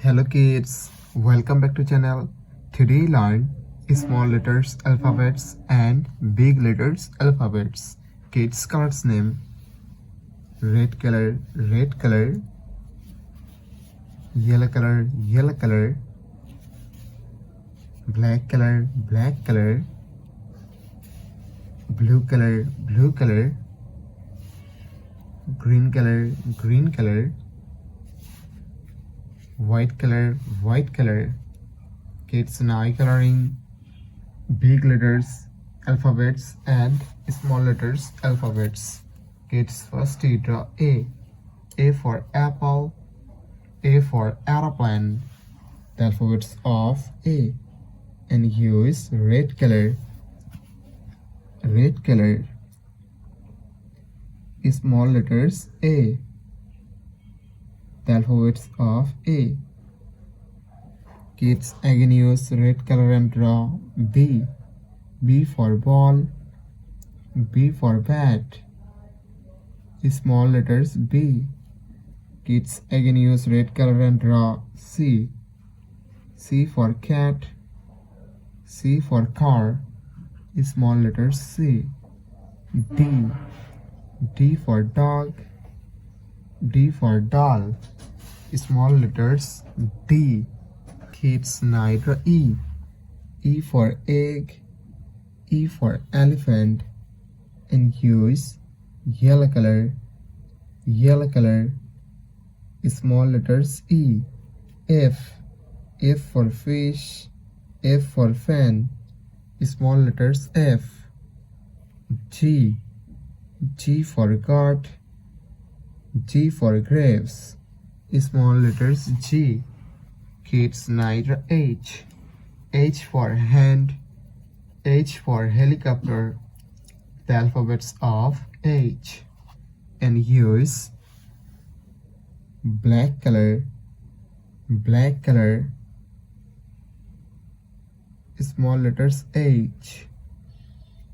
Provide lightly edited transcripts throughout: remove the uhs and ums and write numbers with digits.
Hello kids, welcome back to channel. Today learn small letters alphabets and big letters alphabets. Kids cards name red color, yellow color, black color, blue color, green color, white color. Kids now coloring big letters alphabets and small letters alphabets. Kids first you draw A for apple, A for aeroplane. The alphabets of A, and use red color, small letters A. The alphabets of A. Kids again use red color and draw B. B for ball, B for bat. Small letters B. Kids again use red color and draw C. C for cat, C for car. Small letters C. D. D for dog, D for doll. Small letters D. Kids now draw E. E for egg, E for elephant, and use yellow color, small letters E. F. F for fish, F for fan. Small letters F. G. G for goat, G for grapes. Small letters G. Kids now draw H. H for hand, H for helicopter. The alphabets of H, and use black color, small letters H.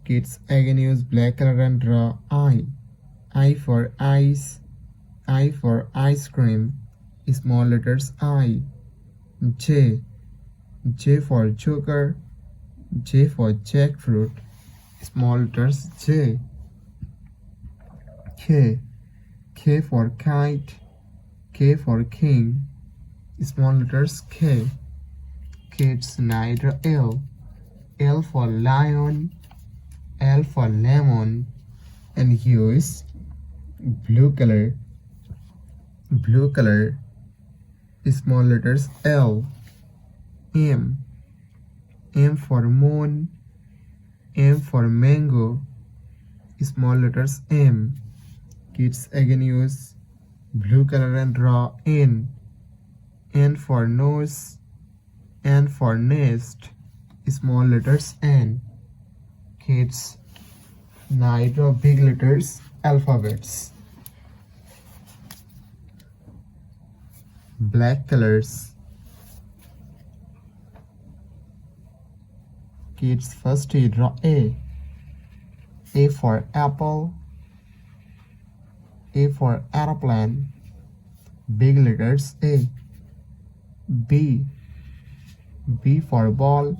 Kids again use black color and draw I. I for ice, I for ice cream. Small letters I. J. J for joker, J for jackfruit. Small letters J. K. K for kite, K for king. Small letters K. Kids now draw L. L for lion, L for lemon, and use blue color, small letters L. M. M for moon, M for mango. Small letters M. Kids again use blue color and draw N. N for nose, N for nest. Small letters N. Kids now draw big letters alphabets. Black colors. Kids first you draw A. A for apple, A for aeroplane. Big letters A. B. B for ball,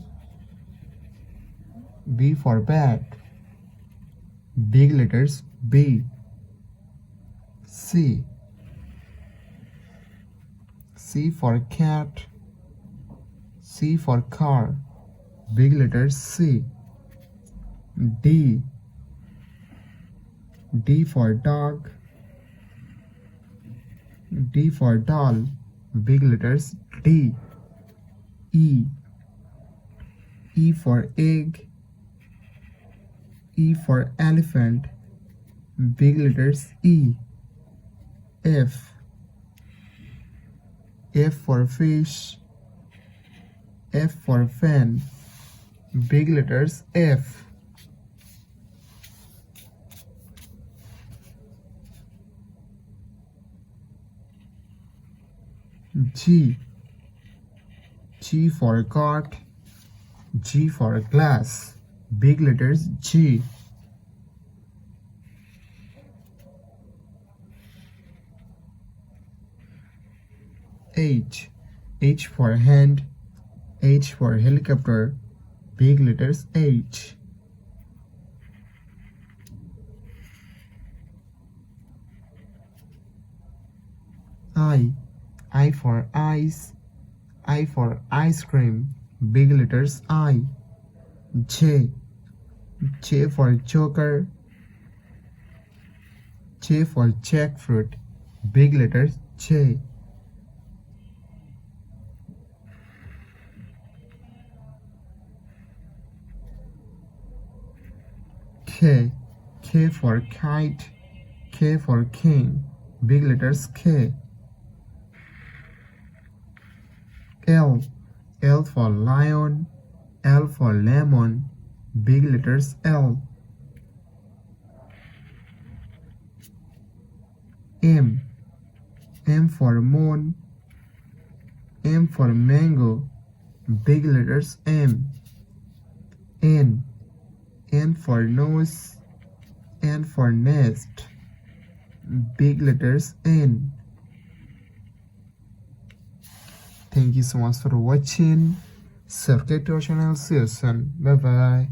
B for bat. Big letters B. C. C for cat, C for car. Big letters C. D. D for dog, D for doll. Big letters D. E. E for egg, E for elephant. Big letters E. F. F for fish, F for fan. Big letters F. G. G for goat, G for glass. Big letters G. H. H for hand, H for helicopter, big letters H. I for ice, I for ice cream, big letters I. J, J for joker, J for jackfruit, big letters J. K, K for kite, K for king, big letters K. L, L for lion, L for lemon, big letters L. M, M for moon, M for mango, big letters M. N, N for nose, N for nest, big letters N. Thank you so much for watching. Subscribe to our channel. See you soon. Bye bye.